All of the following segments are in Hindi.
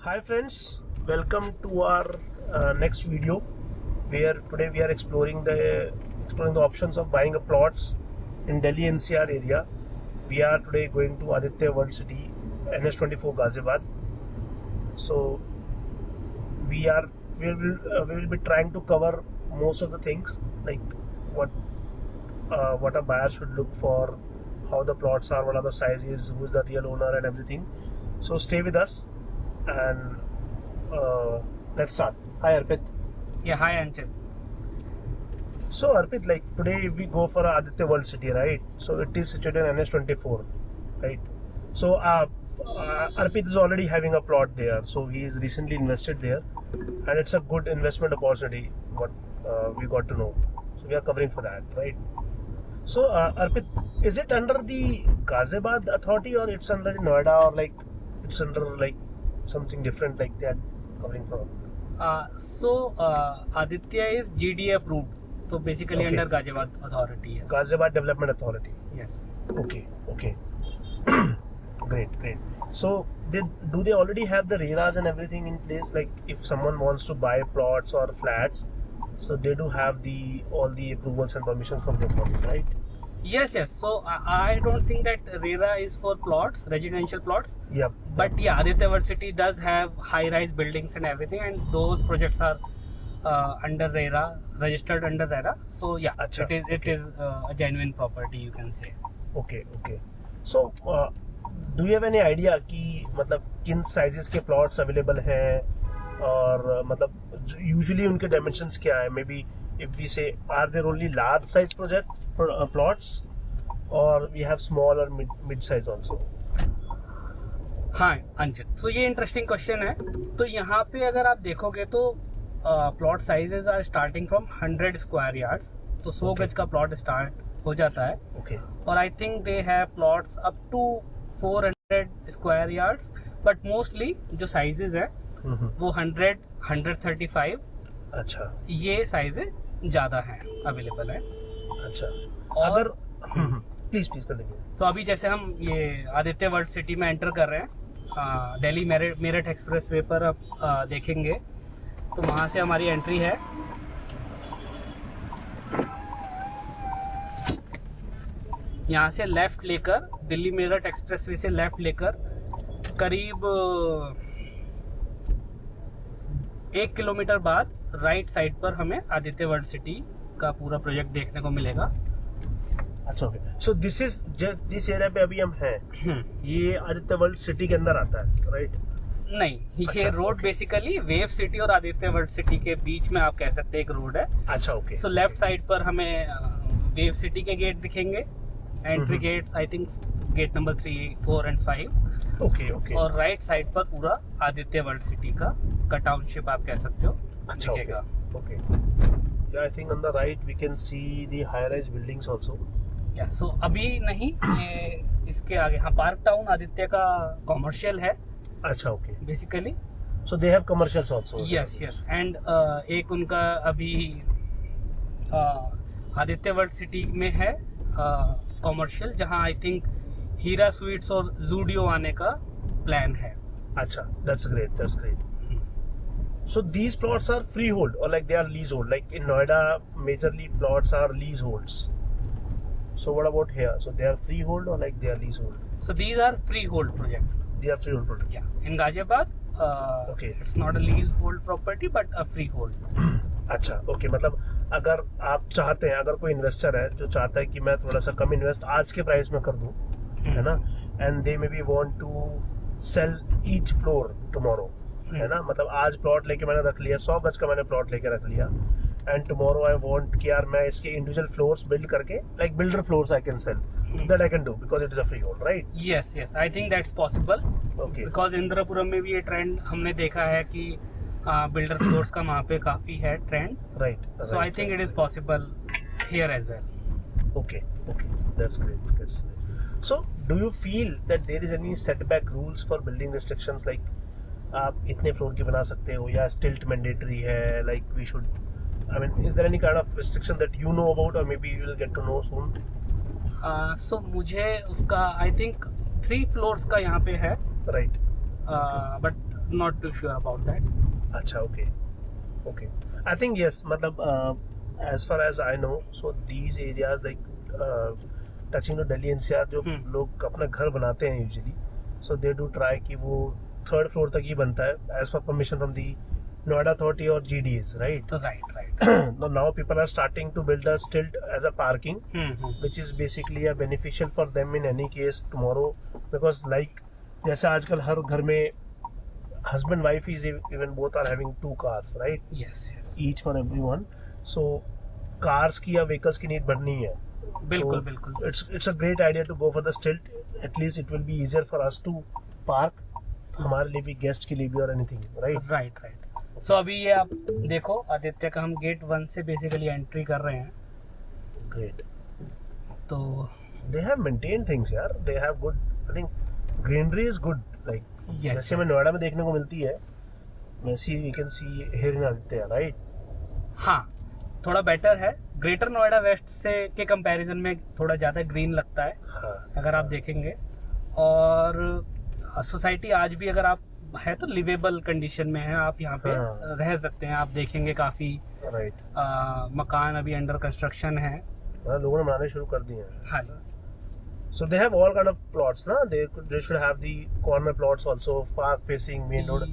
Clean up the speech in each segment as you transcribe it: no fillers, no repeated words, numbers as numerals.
Hi friends, welcome to our next video where today we are exploring the options of buying a plots in Delhi NCR area. We are today going to Aditya World City NS24 Ghaziabad. So we will be trying to cover most of the things like what what a buyer should look for, how the plots are, what are the sizes, who is the real owner and everything. So stay with us and let's start. Hi Arpit. Yeah, hi Anchit. So Arpit, like today we go for Aditya World City, right? So it is situated in NS24, right? So Arpit is already having a plot there, so he is recently invested there, and it's a good investment opportunity. What we got to know, so we are covering for that, right? So Arpit, is it under the Ghaziabad Authority or it's under the Noida or like it's under like something different like that covering for? Aditya is GDA approved, so basically Okay. under Ghaziabad Authority. Yes. Ghaziabad Development Authority. Yes. Okay. Great. So do they already have the RERAs and everything in place? Like if someone wants to buy plots or flats, so they do have all the approvals and permissions from the authorities, right? Yes. So I don't think that RERA is for plots, residential plots. Yep. But yeah, Aditya World City does have high-rise buildings and everything, and those projects are under RERA, registered under RERA. So yeah, Acha, it is a genuine property, you can say. Okay. So do you have any idea कि मतलब किन sizes के plots available हैं और मतलब usually उनके dimensions क्या है? Maybe if we say are there only large size plots or we have small or mid size also? हाँ अंचित, तो ये इंटरेस्टिंग क्वेश्चन है. तो यहाँ पे अगर आप देखोगे तो plot sizes are starting from 100 square yards, तो 100 गज का प्लॉट स्टार्ट हो जाता है. Okay. और I think they have plots up to 400 square yards, but mostly जो साइजेस है वो 100, 135 अच्छा. ये साइजेस ज़्यादा हैं, अवेलेबल है. अच्छा. और अगर प्लीज कंटिन्यू. तो अभी जैसे हम ये आदित्य वर्ल्ड सिटी में एंटर कर रहे हैं, दिल्ली मेरठ एक्सप्रेस वे पर आप देखेंगे तो वहाँ से हमारी एंट्री है. यहाँ से लेफ्ट लेकर दिल्ली मेरठ एक्सप्रेस वे से लेफ्ट लेकर करीब 1 किलोमीटर बाद राइट साइड पर हमें आदित्य वर्ल्ड सिटी का पूरा प्रोजेक्ट देखने को मिलेगा. अच्छा. ओके. सो दिस जिस एरिया पे अभी हम हैं ये आदित्य वर्ल्ड सिटी के अंदर आता है, राइट? नहीं, ये अच्छा, रोड बेसिकली वेव सिटी और आदित्य वर्ल्ड सिटी के बीच में आप कह सकते हैं एक रोड है. अच्छा. ओके. सो लेफ्ट साइड पर हमें वेव सिटी के गेट दिखेंगे, entry gate I think gate number 3, 4 and 5. Okay. और राइट साइड पर पूरा आदित्य वर्ल्ड सिटी का टाउनशिप आप कह सकते हो दिखेगा. Okay. Yeah, I think on the right we can see the high-rise buildings also. या सो अभी नहीं, ये इसके आगे हाँ पार्क टाउन आदित्य का कॉमर्शियल है अच्छा. Okay. Basically. So they have commercials also. Yes and एक उनका अभी आदित्य वर्ल्ड सिटी में है कॉमर्शियल, जहां आई थिंक हीरा स्वीट्स और जूडियो आने का प्लान है. अच्छा. That's great. So these plots are freehold or like they are leasehold? Like in Noida, majorly plots are leaseholds. So what about here? So they are freehold or like they are leasehold? So these are freehold projects. They are freehold projects. Yeah, in Ghaziabad, Okay. it's not a leasehold property but a freehold. अच्छा. ओके. मतलब अगर आप चाहते हैं, अगर कोई इन्वेस्टर है जो चाहता है कि मैं थोड़ा सा कम इन्वेस्ट आज के प्राइस में कर दूं, है ना, and they may be want to sell each floor tomorrow, है ना, मतलब आज प्लॉट लेके मैंने रख लिया, 100 गज का मैंने प्लॉट लेके रख लिया, एंड टुमारो आई वांट कि यार मैं इसके इंडिविजुअल फ्लोर्स बिल्ड करके like builder floors I can sell, that I can do because it is a free hold, right? Yes, I think that's possible. Okay. Because Indrapuram में भी ये ट्रेंड हमने देखा है कि बिल्डर फ्लोर्स का वहाँ पे काफी है trend. Right. So I think it is possible here as well. Okay. That's great. So do you feel that there is any setback rules for building restrictions, like आप इतने फ्लोर की बना सकते हो या स्टिल्ट मैंडेटरी है, like we should, I mean, is there any kind of restriction that you know about or maybe you will get to know soon? So मुझे उसका आई थिंक 3 फ्लोर्स का यहाँ पे है. Right. but not too sure about that. अच्छा, okay. I think yes, मतलब as far as I know, so these areas like touching to Delhi NCR जो लोग अपना घर बनाते हैं usually, so they do try कि वो थर्ड फ्लोर तक ही बनता है as per permission from the Noida Authority or GDAs, right? Right. Now people are starting to build a stilt as a parking, which is basically a beneficial for them in any case tomorrow, because like जैसे आजकल हर घर में husband wife is even both are having 2 cars, right? Yes. Each for everyone. So cars की या vehicles की need बढ़नी है. बिल्कुल. It's a great idea to go for the stilt. At least it will be easier for us to park. हमारे लिए भी, गेस्ट के लिए भी, और एनीथिंग, राइट. सो अभी ये आप देखो आदित्य का हम गेट 1 से बेसिकली एंट्री कर रहे हैं. ग्रेट. तो दे हैव मेंटेन थिंग्स यार. They have good, I think greenery is good, like जैसे हमें नोएडा में देखने को मिलती है वैसी we can see here in Aditya, right? हाँ, थोड़ा बेटर है. ग्रेटर नोएडा वेस्ट से के कंपैरिजन में थोड़ा ज्यादा ग्रीन लगता है. हाँ, अगर आप देखेंगे. और सोसाइटी आज भी अगर आप है तो लिवेबल कंडीशन में है. आप यहाँ पे रह सकते हैं. आप देखेंगे काफी राइट. मकान अभी अंडर कंस्ट्रक्शन है. लोगों ने बनाने शुरू कर दिए हैं. हाँ. So they have all kind of plots, na? They should have the corner plots also, park facing main road,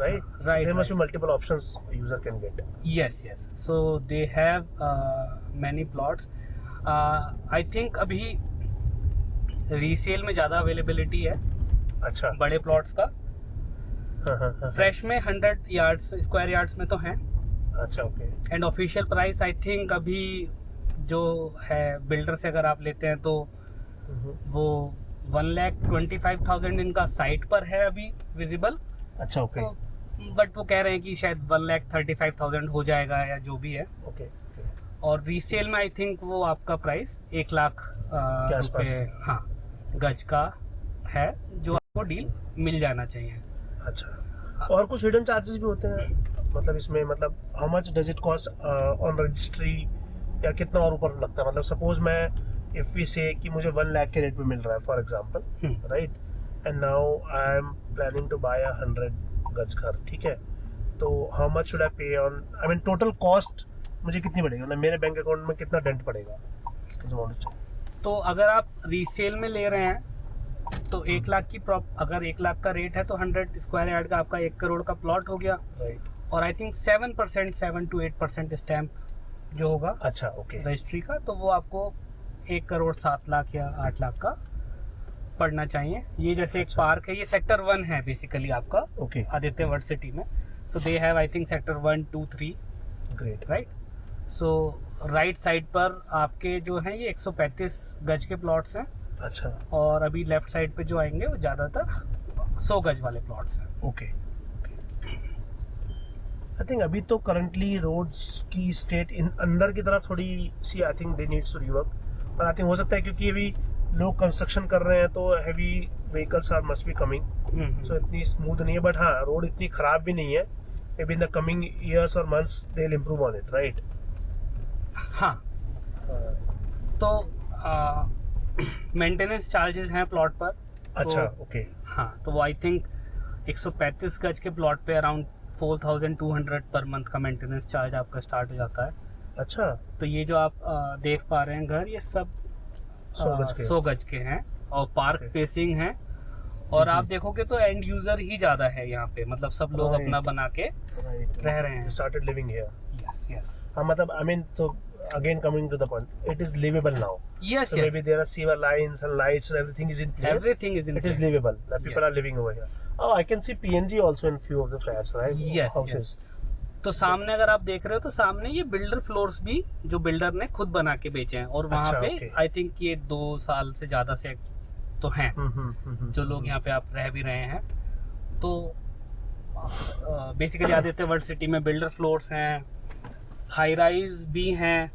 right? There must be multiple options a user can get. Yes. So they have many plots. I think अभी रीसेल में ज्यादा अवेलेबिलिटी है. अच्छा. बड़े प्लॉट्स का. हाँ. फ्रेश में 100 यार्ड्स स्क्वायर यार्ड्स में तो हैं. अच्छा, okay. And official price I think अभी जो है बिल्डर से अगर आप लेते हैं तो वो 1,25,000 इनका साइट पर है अभी विजिबल. अच्छा, ओके. बट वो कह रहे हैं कि शायद 1,35,000 हो जाएगा या जो भी है. ओके. और रीसेल में आई थिंक वो आपका प्राइस 1 लाख रुपए हाँ गज का है, जो आपको डील मिल जाना चाहिए. अच्छा. और कुछ हिडन चार्जेस भी होते हैं मतलब इसमें, मतलब how much does it cost on registry, या कितना और ऊपर लगता है? मतलब सपोज मैं इफ वी से कि मुझे 1 लाख के रेट में मिल रहा है for example, right, and now I am planning to buy 100 गज घर, ठीक है, तो हाउ मच शुड आई पे on, I mean total cost मुझे कितनी पड़ेगी, मतलब मेरे बैंक अकाउंट में कितना डेंट पड़ेगा? तो अगर आप रीसेल में ले रहे हैं तो 1 लाख की अगर 1 लाख का रेट है तो 100 स्क्वायर यार्ड का आपका 1 करोड़ का प्लॉट हो गया. राइट. और आई थिंक 7% 7 to 8% स्टैम्प जो होगा. अच्छा, ओके. रजिस्ट्री का, तो वो आपको 1 करोड़ 7 लाख या 8 लाख का पड़ना चाहिए. ये जैसे एक पार्क है, ये सेक्टर 1 है बेसिकली आपका. ओके. आदित्य वर्ल्ड सिटी में. So they have I think sector 1, 2, 3. Great. Right. So right side पर आपके जो हैं ये 135 गज के प्लॉट्स हैं. अच्छा. और अभी लेफ्ट साइड पे जो आएंगे वो ज्यादातर 100 गज वाले प्लॉट्स हैं. ओके. आई थिंक अभी तो करंटली रोड्स की स्टेट इन अंदर की तरफ थोड़ी सी, I think they needs to rework, पर आई थिंक हो सकता है क्योंकि अभी लोग कंस्ट्रक्शन कर रहे हैं तो heavy vehicles are must be coming, so इतनी स्मूथ नहीं है. बट हाँ, रोड इतनी खराब भी नहीं है. Maybe in the coming years और months they will improve on it, right? हाँ. तो मेंटेनेंस चार्जेस हैं प्लॉट पर. अच्छा, ओके. हाँ, तो वो आई थिंक 135 गज के प्लॉट पे अराउंड 4,200 पर मंथ का मेंटेनेंस चार्ज आपका स्टार्ट हो जाता है. अच्छा. तो ये जो आप देख पा रहे हैं घर, ये सब 100 गज के हैं और पार्क फेसिंग हैं. और आप देखोगे तो एंड यूजर ही ज्यादा है यहाँ पे, मतलब सब लोग अपना बना के रह रहे हैं. Started living here. यस. हाँ, मतलब आई मीन, तो again coming to the point, it is livable now. Yes. Maybe there are sewer lines and lights and everything is in place. It is livable. People are living over here. Oh, I can see PNG also in few of the flats, right? Yes. तो सामने अगर आप देख रहे हो तो सामने ये बिल्डर फ्लोर्स भी जो बिल्डर ने खुद बना के बेचे हैं. और वहाँ पे आई थिंक ये 2 साल से ज्यादा से तो हैं जो लोग यहाँ पे आप रह भी रहे हैं. तो बेसिकली आदित्य वर्ल्ड सिटी में बिल्डर फ्लोर्स हैं, हाई राइज भी हैं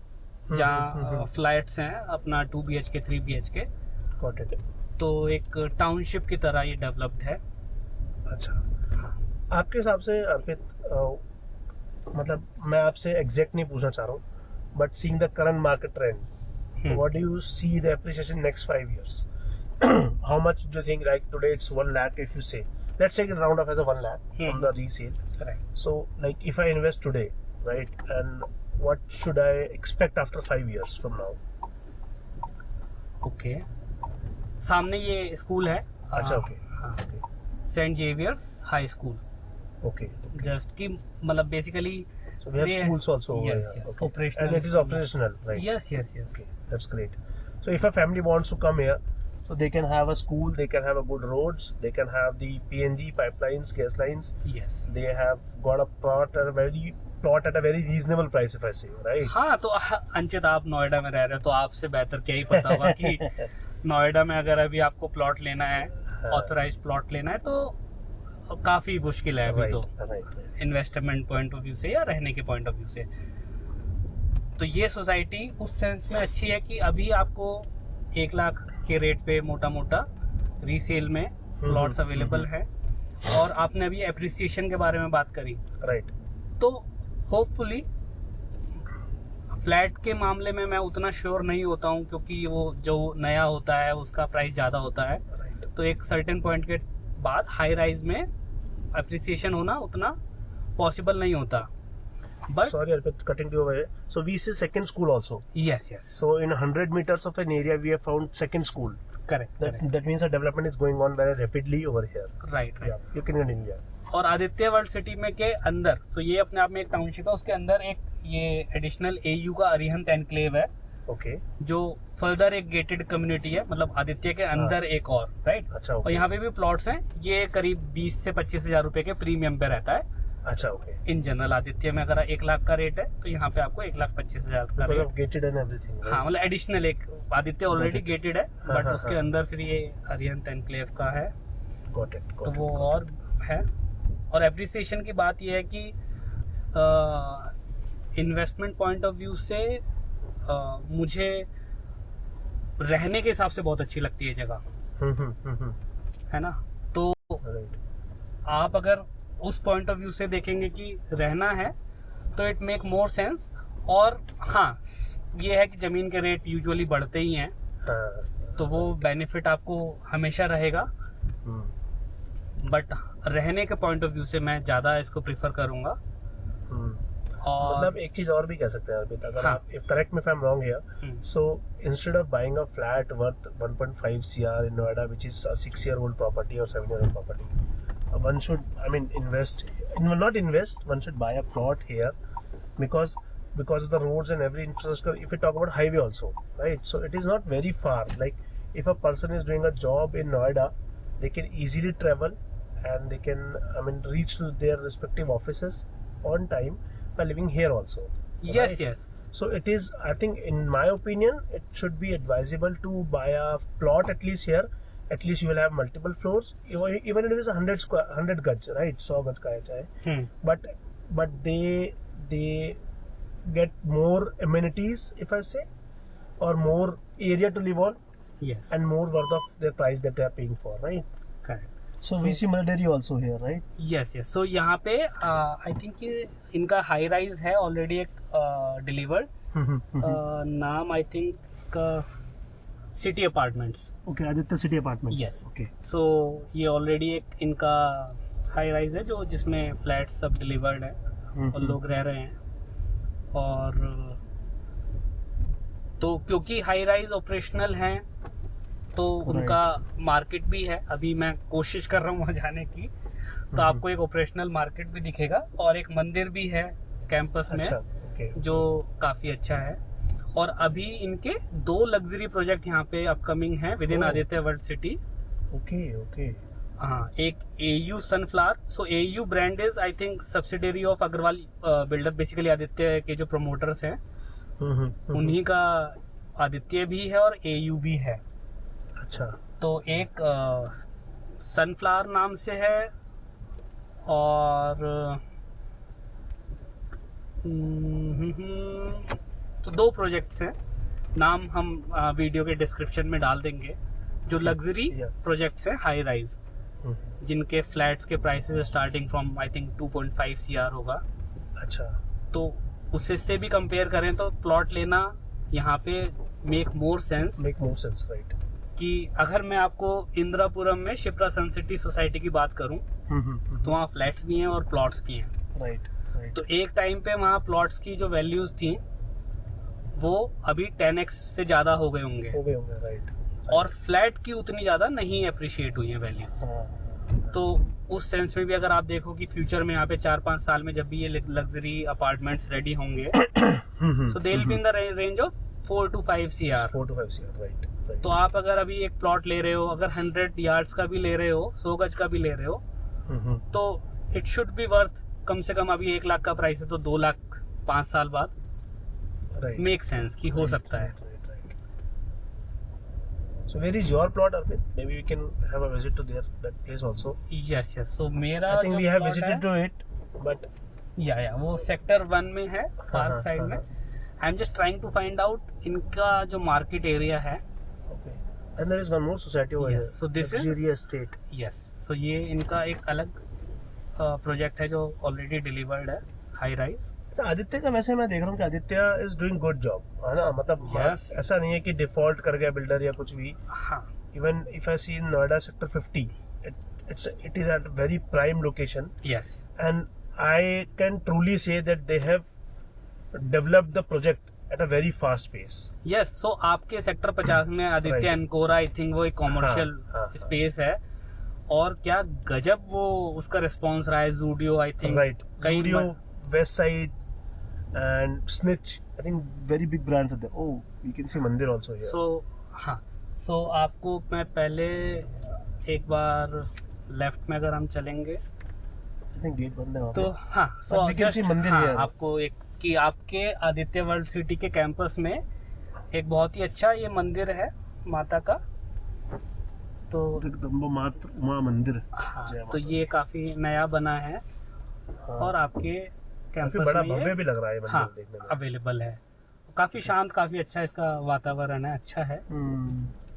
जहाँ फ्लैट्स हैं अपना 2 BHK 3 BHK. तो एक टाउनशिप की तरह ये डेवलप्ड है. अच्छा. आपके हिसाब से अर्पित, मतलब मैं आपसे एग्जैक्ट नहीं पूछना चाह रहा हूँ, but seeing the current market trend, what do you see the appreciation next 5 years? How much do you think, like today it's 1 lakh, if you से let's take it round off as a 1 lakh from the resale. Right. So like if I invest today, right, and what should I expect after 5 years from now? Okay, सामने ये स्कूल है. अच्छा, okay. हाँ, Okay. Saint Xavier's high school. Okay. Just कि मतलब basically So we have schools also over yes, here. yes. Okay. Operational And it is school. operational, right? Yes, yes, yes. Okay, that's great. So if a family wants to come here, so they can have a school, they can have a good roads, they can have the PNG pipelines, gas lines. Yes. They have got a plot at a very reasonable price, if I say, right? हाँ, तो अंचित आप नोएडा में रह रहे हो तो आपसे बेहतर क्या ही पता होगा कि नोएडा में अगर अभी आपको प्लॉट लेना है, ऑथराइज्ड प्लॉट लेना है, तो काफी मुश्किल है अभी. Right, तो right. Investment point of view से या रहने के पॉइंट ऑफ व्यू से, तो ये सोसाइटी उस सेंस में अच्छी है कि अभी आपको 1 लाख के रेट पे मोटा मोटा रीसेल में प्लॉट्स अवेलेबल है. और आपने अभी एप्रिसिएशन के बारे में बात करी, Right. तो होपफुली फ्लैट के मामले में मैं उतना श्योर नहीं होता हूँ, क्योंकि वो जो नया होता है उसका प्राइस ज़्यादा होता है. Right. तो एक सर्टेन पॉइंट के बाद हाई राइज में अप्रिसिएशन होना उतना पॉसिबल नहीं होता. But Sorry, Arpit, cutting you over here. So we see second school also. Yes yes, So in 100 meters of an area, we have found second school. Correct That means the development is going on very rapidly over here. Right. Yeah, you can continue. Yeah. और आदित्य वर्ल्ड सिटी में के अंदर, तो ये अपने आप में एक टाउनशिप है, उसके अंदर एक ये एडिशनल एयू का अरिहंत एनक्लेव है, Okay. जो फर्दर एक गेटेड कम्युनिटी है, मतलब आदित्य के अंदर एक और, राइट. अच्छा, और okay. यहाँ पे भी प्लॉट्स हैं. ये करीब 20 से 25 हजार रुपए के प्रीमियम पे रहता है. अच्छा, okay. इन जनरल आदित्य में अगर 1 लाख का रेट है, तो यहाँ पे आपको 1,25,000 का Because rate. of gated and everything. Right? हाँ, मतलब एडिशनल एक Aditya already Got it. Gated है, हाँ, बट हाँ, उसके हाँ. अंदर फिर ये अरिहंत एनक्लेव का है, Got it. तो Got वो it. और है. और एप्रिसिएशन की बात ये है कि इन्वेस्टमेंट पॉइंट ऑफ व्यू से मुझे रहने के हिसाब से बहुत अच्छी लगती है जगह, है ना. तो Right. आप अगर उस पॉइंट ऑफ व्यू से देखेंगे कि रहना है, तो इट मेक मोर सेंस. और हाँ, ये है कि जमीन के रेट यूजुअली बढ़ते ही हैं, हाँ. तो वो बेनिफिट आपको हमेशा रहेगा. Hmm. बट रहने के पॉइंट ऑफ व्यू से मैं ज्यादा इसको प्रिफर करूंगा. Hmm. और मतलब एक चीज और भी कह सकते हैं अर्पित, अगर हाँ. आप if correct me if I'm wrong here, hmm, so instead of buying a flat worth 1.5 CR in Noida, which is a 6-year-old property or 7-year-old property, one should, I mean, not invest, one should buy a plot here, because of the roads and every interest. If we talk about highway also, right, so it is not very far. Like if a person is doing a job in Noida, they can easily travel and they can, I mean, reach to their respective offices on time by living here also. yes right? yes, So it is, I think, in my opinion, it should be advisable to buy a plot at least here. At least you will have multiple floors. Even if it is 100 gaj, right? 100 gaj ka hai chahe. But they get more amenities, if I say, or more area to live on, yes, and more worth of their price that they are paying for, right? correct. So we see Mulberry also here, right? Yes yes. So यहाँ पे आई थिंक इनका हाई राइज है ऑलरेडी एक डिलीवर्ड. नाम आई थिंक इसका city apartments. Okay, Aditya City Apartments. Yes. Okay. So ये ऑलरेडी एक इनका हाई राइज है, जो जिसमें फ्लैट सब डिलीवर्ड है और लोग रह रहे हैं. और तो क्योंकि हाई राइज ऑपरेशनल हैं, तो उनका मार्केट भी है. अभी मैं कोशिश कर रहा हूँ वहाँ जाने की, तो आपको एक ऑपरेशनल मार्केट भी दिखेगा और एक मंदिर भी है कैंपस में. अच्छा, okay. जो काफी अच्छा है. और अभी इनके 2 लग्जरी प्रोजेक्ट यहाँ पे अपकमिंग हैं within Oh. Aditya world City. Okay. हाँ, एक AU Sunflower. So AU brand is I think subsidiary of Agarwal builder. Basically Aditya के जो प्रमोटर्स हैं उन्हीं का आदित्य भी है और AU भी है. अच्छा. तो एक सनफ्लावर नाम से है और तो 2 प्रोजेक्ट्स हैं. नाम हम वीडियो के डिस्क्रिप्शन में डाल देंगे. जो लग्जरी Yeah. प्रोजेक्ट्स हैं हाई राइज, जिनके फ्लैट्स के prices starting from I think 2.5 CR होगा. अच्छा. तो उससे भी कंपेयर करें तो प्लॉट लेना यहाँ पे make more sense. Make more sense, right? कि अगर मैं आपको इंदिरापुरम में शिप्रा सन सिटी सोसाइटी की बात करूं तो वहाँ फ्लैट्स भी हैं और प्लॉट्स भी हैं। राइट तो एक टाइम पे वहाँ प्लॉट्स की जो वैल्यूज थी वो अभी 10x से ज्यादा हो गए होंगे, राइट। और फ्लैट की उतनी ज्यादा नहीं अप्रिशिएट हुई है वैल्यूज। तो उस सेंस में भी अगर आप देखो कि फ्यूचर में यहाँ पे 4-5 साल में जब भी ये लग्जरी अपार्टमेंट्स रेडी होंगे so they will be in the range of 4 to 5 CR। 4 to 5 CR, right. तो आप अगर अभी एक प्लॉट ले रहे हो, अगर 100 यार्ड्स का भी ले रहे हो, 100 गज का भी ले रहे हो, तो इट शुड बी वर्थ कम से कम, अभी 1 लाख का प्राइस है तो 2 लाख 5 साल बाद मेक सेंस की हो सकता है। So where is your plot, Arpit? Maybe we can have a visit to that place also. Yes yes. So मेरा I think we have visited to it, but या वो सेक्टर 1 में है, पार्क साइड में। I am just trying to find out इनका जो मार्केट एरिया है। okay. And there is one more society over Yes, here. so this is- Luxury Estate. Yes. So ये इनका एक अलग प्रोजेक्ट है जो ऑलरेडी डिलीवर्ड है, हाई राइज। आदित्य का वैसे मैं देख रहा हूँ कि Aditya is doing good job, है ना? मतलब Yes. ऐसा नहीं है कि डिफॉल्ट कर गया बिल्डर या कुछ भी। हाँ even if I see in Noida sector 50, it is at very prime location, yes and I can truly say that they have developed the project at a very fast pace. Yes. So आपके सेक्टर 50 में आदित्य Right. एनकोरा, आई थिंक वो एक कॉमर्शियल हाँ। स्पेस है, और क्या गजब वो उसका रिस्पॉन्स रहा है। Zudio I think Right. Studio, West Side, and Snitch. I think very big brands are there. Oh, you can see Mandir also here. सो हाँ। सो आपको मैं पहले एक बार लेफ्ट में अगर हम चलेंगे I think gate बंद है वहाँ तो पे। हाँ। सो But we can see मंदिर here. आपको एक कि आपके आदित्य वर्ल्ड सिटी के कैंपस में एक बहुत ही अच्छा ये मंदिर है माता का। तो जगदम्बा मात्र उमा मंदिर। हाँ, जय तो माता। ये काफी नया बना है हाँ। और आपके काफी कैंपस बड़ा में भव्य ये भी लग रहा है मंदिर हाँ देखने में। अवेलेबल है। काफी शांत, काफी अच्छा इसका वातावरण है, अच्छा है।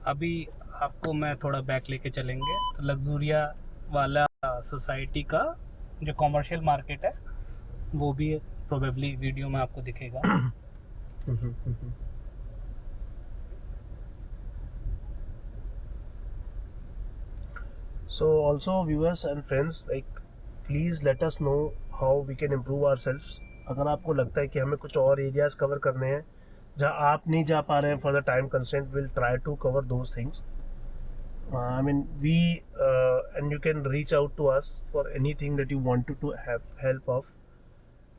अभी आपको मैं थोड़ा बैक लेके चलेंगे तो लग्जूरिया वाला सोसाइटी का जो कॉमर्शियल मार्केट है वो भी प्रोबेबली वीडियो में आपको दिखेगा। So also viewers and friends, like please let us know how we can improve ourselves. अगर आपको लगता है कि हमें कुछ और एरियाज कवर करने हैं जहाँ आप नहीं जा पा रहे हैं for the time constraint, will try to cover those things. I mean we and you can reach out to us for anything that you wanted to have help of.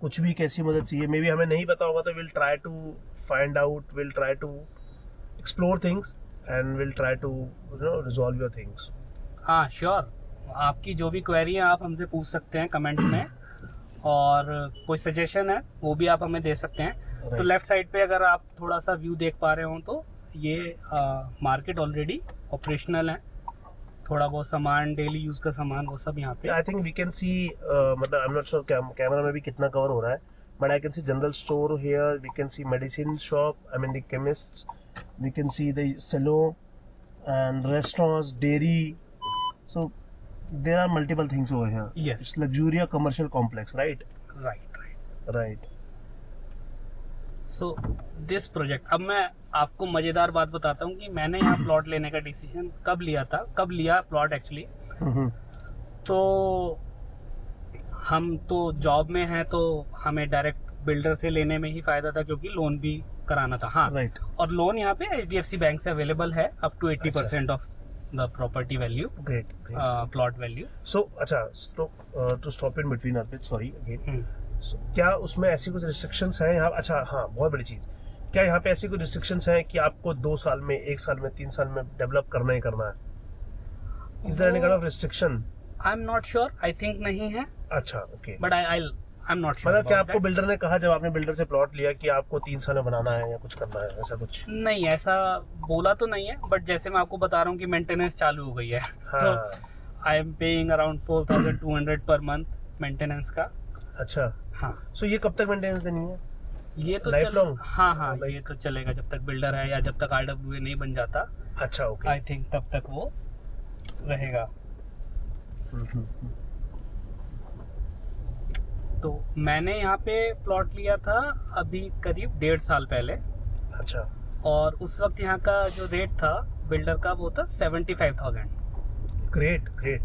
कुछ भी कैसी मदद चाहिए, मे बी हमें नहीं पता होगा तो will try to find out, will try to explore things and will try to resolve your things. हाँ श्योर, आपकी जो भी क्वेरी है आप हमसे पूछ सकते हैं कमेंट में, और कोई सजेशन है वो भी आप हमें दे सकते हैं। तो Right. लेफ्ट साइड पे अगर आप थोड़ा सा व्यू देख पा रहे हो तो ये मार्केट ऑलरेडी ऑपरेशनल है। थोड़ा बहुत सामान, डेली यूज का सामान, वो सब यहाँ पे। I think we can see, मतलब I am not sure camera में भी कितना कवर हो रहा है, but I can see general store here, we can see medicine shop, I mean the chemist, we can see the saloon and restaurants, dairy, so there are multiple things over here. Yes. It's Luxuria commercial complex, right? Right. Right. So this project, अब मैं आपको मजेदार बात बताता हूँ कि मैंने यहाँ प्लॉट लेने का डिसीजन कब लिया प्लॉट एक्चुअली। तो हम तो जॉब में हैं तो हमें डायरेक्ट बिल्डर से लेने में ही फायदा था, क्योंकि लोन भी कराना था। हाँ राइट। और लोन यहाँ पे HDFC बैंक से अवेलेबल है up to 80% of the property value, great. Plot value. So अच्छा, to stop in between Arpit, sorry again, क्या उसमें ऐसी कुछ रिस्ट्रिक्शंस हैं यहाँ? अच्छा हाँ, बहुत बड़ी चीज, क्या यहाँ पे ऐसी कुछ रिस्ट्रिक्शंस हैं कि आपको 2 साल में, 1 साल में, 3 साल में डेवलप करना ही करना है? Is there any kind of restriction? I am not sure, I think नहीं है, अच्छा, okay. But I am not sure. मतलब क्या आपको बिल्डर ने कहा जब आपने बिल्डर से प्लॉट लिया कि आपको 3 साल में बनाना है या कुछ करना है, ऐसा कुछ? नहीं, ऐसा बोला तो नहीं है, बट जैसे मैं आपको बता रहा हूँ कि मेंटेनेंस चालू हो गई है। हाँ। तो I am paying around 4200 per month maintenance का। अच्छा, हाँ, सो ये कब तक मेंटेनेंस देनी है? ये तो Life long? हाँ, Like- ये तो चलेगा जब तक बिल्डर है या जब तक RWA नहीं बन जाता। अच्छा, ओके। आई थिंक तब तक वो रहेगा। तो मैंने यहाँ पे प्लॉट लिया था अभी करीब 1.5 साल पहले, अच्छा, और उस वक्त यहाँ का जो रेट था बिल्डर का वो था 75,000। Great great.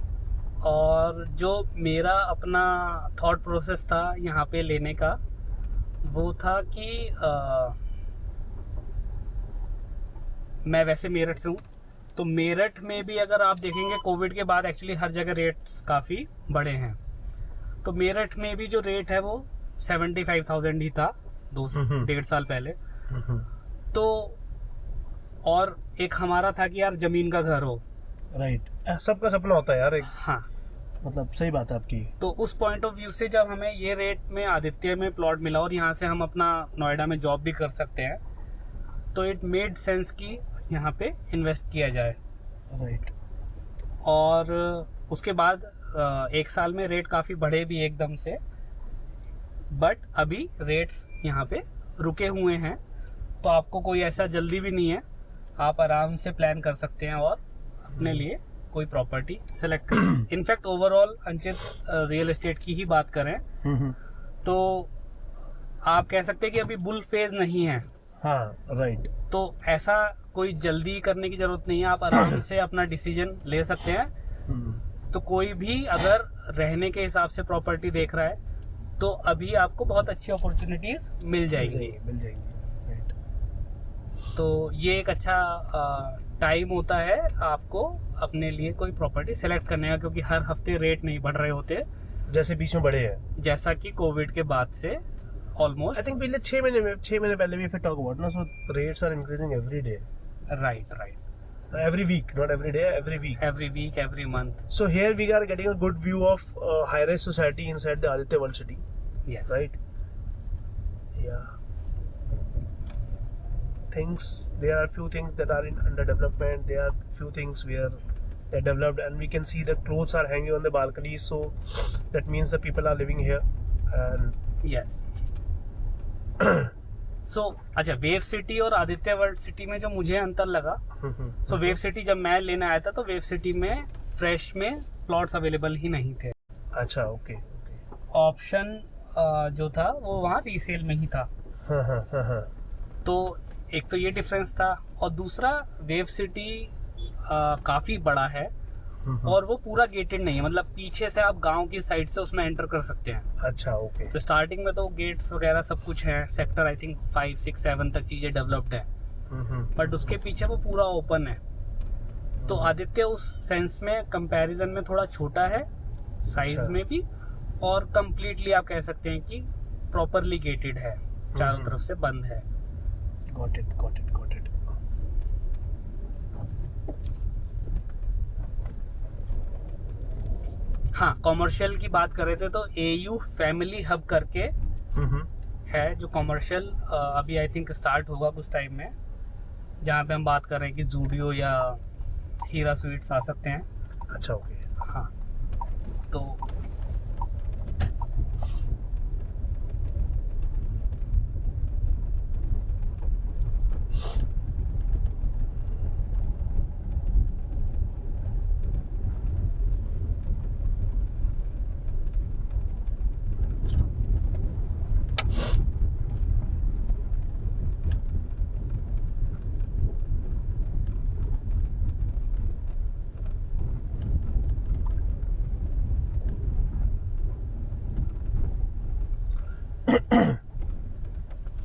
और जो मेरा अपना थॉट प्रोसेस था यहाँ पे लेने का, वो था कि मैं वैसे मेरठ से हूँ, तो मेरठ में भी अगर आप देखेंगे कोविड के बाद एक्चुअली हर जगह रेट्स काफ़ी बढ़े हैं। तो मेरठ में भी जो रेट है वो 75,000 ही था डेढ़ साल पहले। तो और एक हमारा था कि यार जमीन का घर हो। राइट, सबका सपना होता है यार एक, हाँ, मतलब सही बात है आपकी। तो उस पॉइंट ऑफ व्यू से जब हमें ये रेट में आदित्य में प्लॉट मिला और यहाँ से हम अपना नोएडा में जॉब भी कर सकते हैं, तो इट मेड सेंस कि यहाँ पे इन्वेस्ट किया जाए। राइट। और उसके बाद एक साल में रेट काफ़ी बढ़े भी एकदम से, बट अभी रेट्स यहाँ पे रुके हुए हैं। तो आपको कोई ऐसा जल्दी भी नहीं है, आप आराम से प्लान कर सकते हैं और अपने लिए कोई प्रॉपर्टी सेलेक्ट करें। In fact overall Anchit real estate की ही बात करें तो आप कह सकते हैं कि अभी बुल फेज नहीं है। हाँ राइट। तो ऐसा कोई जल्दी करने की जरूरत नहीं है, आप आराम से अपना डिसीजन ले सकते हैं। तो कोई भी अगर रहने के हिसाब से प्रॉपर्टी देख रहा है तो अभी आपको बहुत अच्छी अपॉर्चुनिटीज मिल जाएंगी। राइट। तो ये एक अच्छा टाइम होता है आपको अपने लिए कोई प्रॉपर्टी सेलेक्ट करने का, क्योंकि हर हफ्ते रेट नहीं बढ़ रहे होते जैसे बीच में बढ़े हैं, जैसा कि कोविड के बाद से ऑलमोस्ट। आई थिंक पहले 6 महीने पहले भी, if I talk about ना, so rates are increasing every day, right, every week, not every day, every week. Every week, every month. So here we are getting a good view of high-rise society inside the Aditya World City, yes, right? Yeah. Things, there are few things that are in under development. There are few things where they're developed, and we can see the clothes are hanging on the balconies. So that means the people are living here, and yes. So अच्छा, वेव सिटी और आदित्य वर्ल्ड सिटी में जो मुझे अंतर लगा, सो वेव सिटी जब मैं लेने आया था तो वेव सिटी में फ्रेश में प्लॉट्स अवेलेबल ही नहीं थे। अच्छा, ओके। ऑप्शन जो था वो वहाँ रीसेल में ही था। हाँ। तो एक तो ये डिफरेंस था, और दूसरा वेव सिटी काफी बड़ा है और वो पूरा गेटेड नहीं है, मतलब पीछे से आप गांव की साइड से उसमें एंटर कर सकते हैं। अच्छा, ओके। तो स्टार्टिंग में तो गेट्स वगैरह सब कुछ है, सेक्टर आई थिंक 5, 6, 7 तक चीजें डेवलप्ड है, बट उसके पीछे वो पूरा ओपन है। तो आदित्य उस सेंस में कंपैरिजन में थोड़ा छोटा है, साइज अच्छा। में भी, और कंप्लीटली आप कह सकते हैं कि प्रॉपरली गेटेड है, चारों तरफ से बंद है। Got it. हाँ, कॉमर्शियल की बात कर रहे थे तो एयू फैमिली हब करके है जो कॉमर्शियल अभी आई थिंक स्टार्ट होगा कुछ टाइम में, जहाँ पे हम बात कर रहे हैं कि जूडियो या हीरा स्वीट्स आ सकते हैं। अच्छा, ओके। हाँ, तो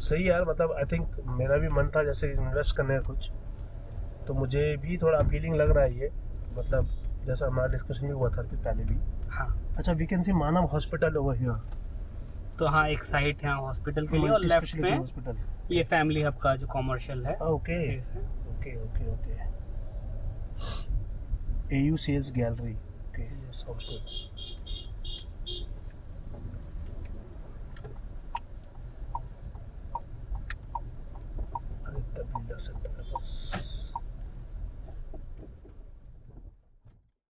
सही यार, मतलब आई थिंक मेरा भी मन था जैसे इन्वेस्ट करने का कुछ, तो मुझे भी थोड़ा अपीलिंग लग रहा है ये, मतलब जैसा हमारा डिस्कशन भी हुआ था पहले भी। हाँ, अच्छा, we can see Manav hospital over here. तो हाँ, एक साइट है हॉस्पिटल के लिए और लेफ्ट में हॉस्पिटल, ये फैमिली हब का जो कॉमर्शियल है। Okay okay. AU sales gallery, okay, sounds good. Aditya builder centre है बस।